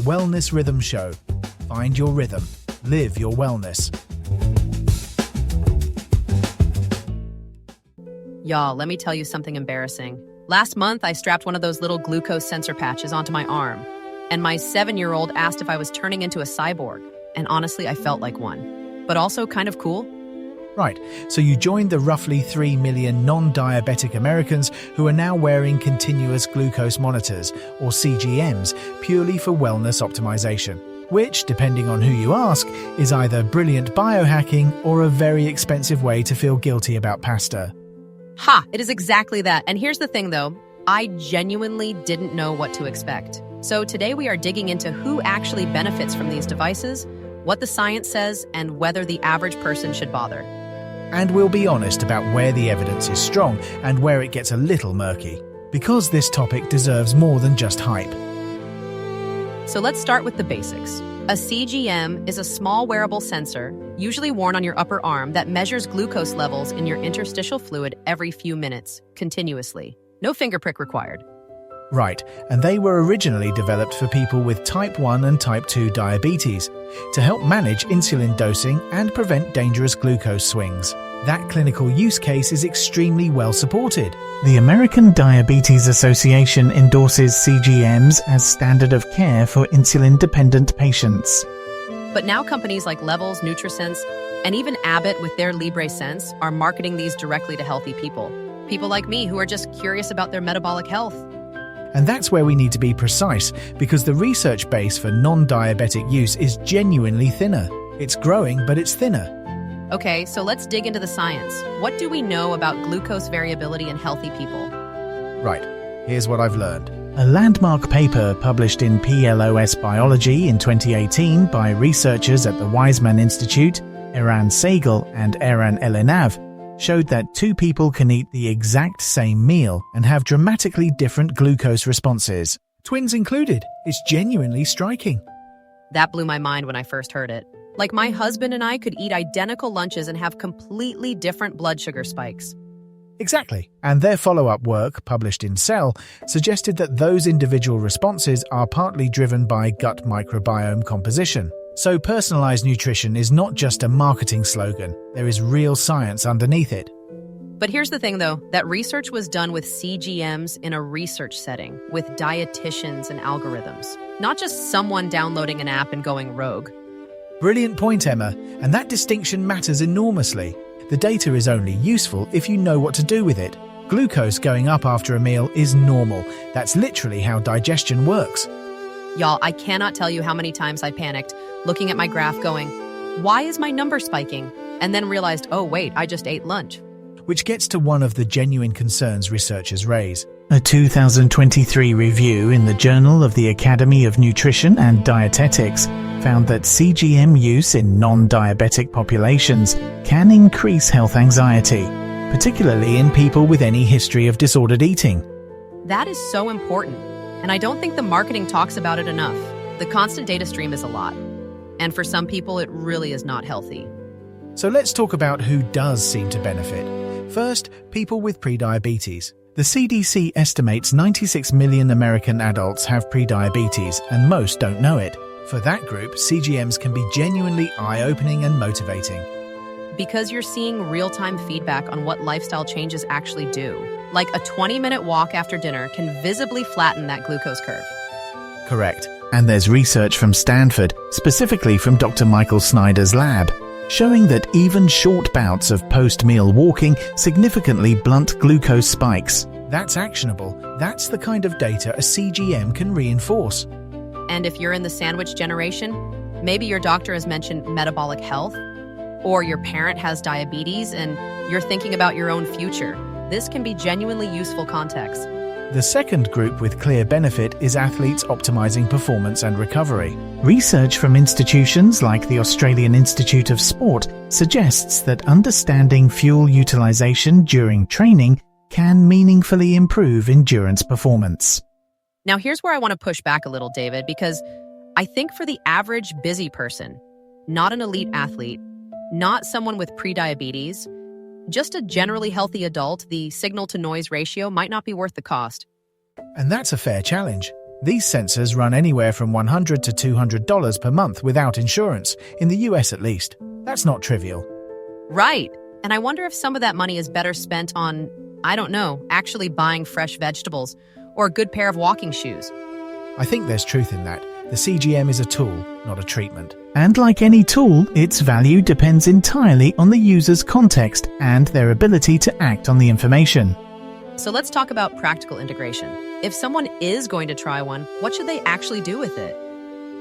Wellness Rhythm Show. Find your rhythm. Live your wellness. Y'all, let me tell you something embarrassing. Last month, I strapped one of those little glucose sensor patches onto my arm, and my 7-year-old asked if I was turning into a cyborg, and honestly, I felt like one. But also kind of cool. Right, so you joined the roughly 3 million non-diabetic Americans who are now wearing continuous glucose monitors, or CGMs, purely for wellness optimization, which, depending on who you ask, is either brilliant biohacking or a very expensive way to feel guilty about pasta. Ha! It is exactly that. And here's the thing, though. I genuinely didn't know what to expect. So today we are digging into who actually benefits from these devices, what the science says, and whether the average person should bother. And we'll be honest about where the evidence is strong and where it gets a little murky, because this topic deserves more than just hype. So let's start with the basics. A CGM is a small wearable sensor, usually worn on your upper arm, that measures glucose levels in your interstitial fluid every few minutes, continuously. No finger prick required. Right, and they were originally developed for people with type 1 and type 2 diabetes to help manage insulin dosing and prevent dangerous glucose swings. That clinical use case is extremely well supported. The American Diabetes Association endorses CGMs as standard of care for insulin-dependent patients. But now companies like Levels, Nutrisense, and even Abbott with their Libre Sense are marketing these directly to healthy people. People like me who are just curious about their metabolic health. And that's where we need to be precise, because the research base for non-diabetic use is genuinely thinner. It's growing, but it's thinner. Okay, so let's dig into the science. What do we know about glucose variability in healthy people? Right, here's what I've learned. A landmark paper published in PLOS Biology in 2018 by researchers at the Weizmann Institute, Eran Segal and Eran Elinav, showed that two people can eat the exact same meal and have dramatically different glucose responses. Twins included. It's genuinely striking. That blew my mind when I first heard it. Like my husband and I could eat identical lunches and have completely different blood sugar spikes. Exactly. And their follow-up work, published in Cell, suggested that those individual responses are partly driven by gut microbiome composition. So personalized nutrition is not just a marketing slogan. There is real science underneath it. But here's the thing, though. That research was done with CGMs in a research setting, with dietitians and algorithms. Not just someone downloading an app and going rogue. Brilliant point, Emma. And that distinction matters enormously. The data is only useful if you know what to do with it. Glucose going up after a meal is normal. That's literally how digestion works. Y'all, I cannot tell you how many times I panicked, looking at my graph going, why is my number spiking? And then realized, oh wait, I just ate lunch. Which gets to one of the genuine concerns researchers raise. A 2023 review in the Journal of the Academy of Nutrition and Dietetics found that CGM use in non-diabetic populations can increase health anxiety, particularly in people with any history of disordered eating. That is so important, and I don't think the marketing talks about it enough. The constant data stream is a lot, and for some people it really is not healthy. So let's talk about who does seem to benefit. First, people with prediabetes. The CDC estimates 96 million American adults have prediabetes, and most don't know it. For that group, CGMs can be genuinely eye-opening and motivating. Because you're seeing real-time feedback on what lifestyle changes actually do. Like a 20-minute walk after dinner can visibly flatten that glucose curve. Correct. And there's research from Stanford, specifically from Dr. Michael Snyder's lab, showing that even short bouts of post-meal walking significantly blunt glucose spikes. That's actionable. That's the kind of data a CGM can reinforce. And if you're in the sandwich generation, maybe your doctor has mentioned metabolic health, or your parent has diabetes and you're thinking about your own future. This can be genuinely useful context. The second group with clear benefit is athletes optimizing performance and recovery. Research from institutions like the Australian Institute of Sport suggests that understanding fuel utilization during training can meaningfully improve endurance performance. Now here's where I want to push back a little, David, because I think for the average busy person, not an elite athlete, not someone with prediabetes, just a generally healthy adult, the signal-to-noise ratio might not be worth the cost. And that's a fair challenge. These sensors run anywhere from $100 to $200 per month without insurance, in the US at least. That's not trivial. Right. And I wonder if some of that money is better spent on, I don't know, actually buying fresh vegetables or a good pair of walking shoes. I think there's truth in that. The CGM is a tool, not a treatment. And like any tool, its value depends entirely on the user's context and their ability to act on the information. So let's talk about practical integration. If someone is going to try one, what should they actually do with it?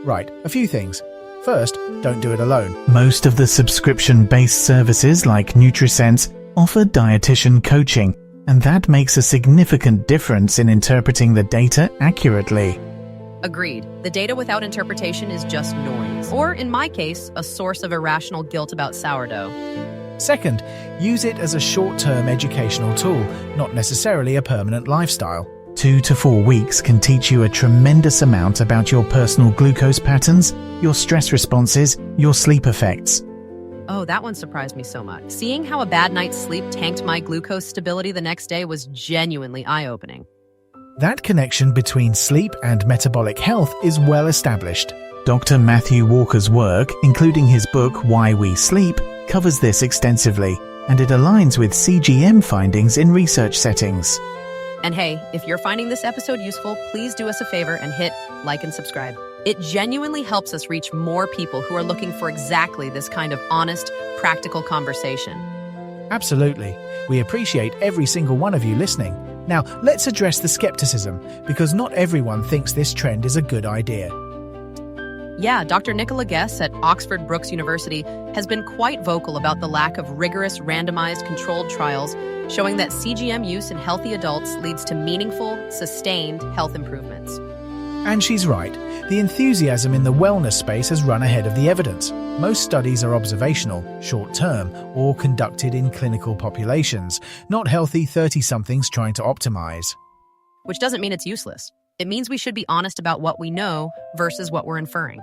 Right, a few things. First, don't do it alone. Most of the subscription-based services like NutriSense offer dietitian coaching, and that makes a significant difference in interpreting the data accurately. Agreed. The data without interpretation is just noise. Or, in my case, a source of irrational guilt about sourdough. Second, use it as a short-term educational tool, not necessarily a permanent lifestyle. 2 to 4 weeks can teach you a tremendous amount about your personal glucose patterns, your stress responses, your sleep effects. Oh, that one surprised me so much. Seeing how a bad night's sleep tanked my glucose stability the next day was genuinely eye-opening. That connection between sleep and metabolic health is well established. Dr. Matthew Walker's work, including his book Why We Sleep, covers this extensively, and it aligns with CGM findings in research settings. And hey, if you're finding this episode useful, please do us a favor and hit like and subscribe. It genuinely helps us reach more people who are looking for exactly this kind of honest, practical conversation. Absolutely. We appreciate every single one of you listening. Now, let's address the skepticism, because not everyone thinks this trend is a good idea. Yeah, Dr. Nicola Guess at Oxford Brookes University has been quite vocal about the lack of rigorous randomized controlled trials showing that CGM use in healthy adults leads to meaningful, sustained health improvements. And she's right. The enthusiasm in the wellness space has run ahead of the evidence. Most studies are observational, short-term, or conducted in clinical populations, not healthy 30-somethings trying to optimize. Which doesn't mean it's useless. It means we should be honest about what we know versus what we're inferring.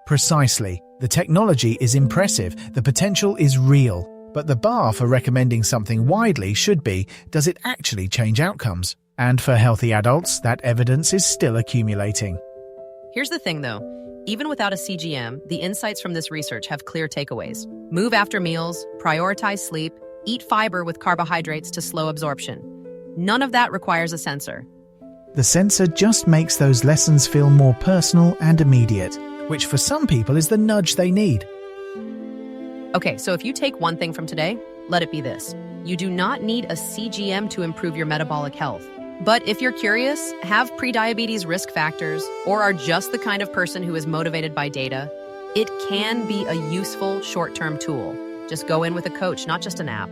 Precisely. The technology is impressive, the potential is real, but the bar for recommending something widely should be, does it actually change outcomes? And for healthy adults, that evidence is still accumulating. Here's the thing, though. Even without a CGM, the insights from this research have clear takeaways. Move after meals, prioritize sleep, eat fiber with carbohydrates to slow absorption. None of that requires a sensor. The sensor just makes those lessons feel more personal and immediate, which for some people is the nudge they need. Okay, so if you take one thing from today, let it be this. You do not need a CGM to improve your metabolic health. But if you're curious, have prediabetes risk factors, or are just the kind of person who is motivated by data, it can be a useful short-term tool. Just go in with a coach, not just an app.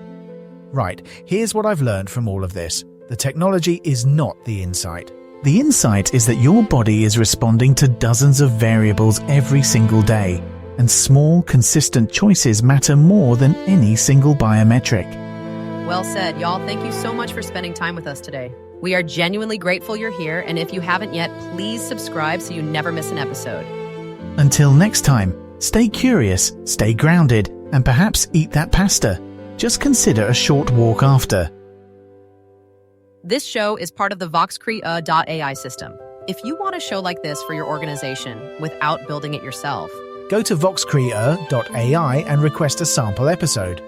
Right, here's what I've learned from all of this. The technology is not the insight. The insight is that your body is responding to dozens of variables every single day, and small, consistent choices matter more than any single biometric. Well said, y'all. Thank you so much for spending time with us today. We are genuinely grateful you're here, and if you haven't yet, please subscribe so you never miss an episode. Until next time, stay curious, stay grounded, and perhaps eat that pasta. Just consider a short walk after. This show is part of the VoxCrea.ai system. If you want a show like this for your organization without building it yourself, go to voxcrea.ai and request a sample episode.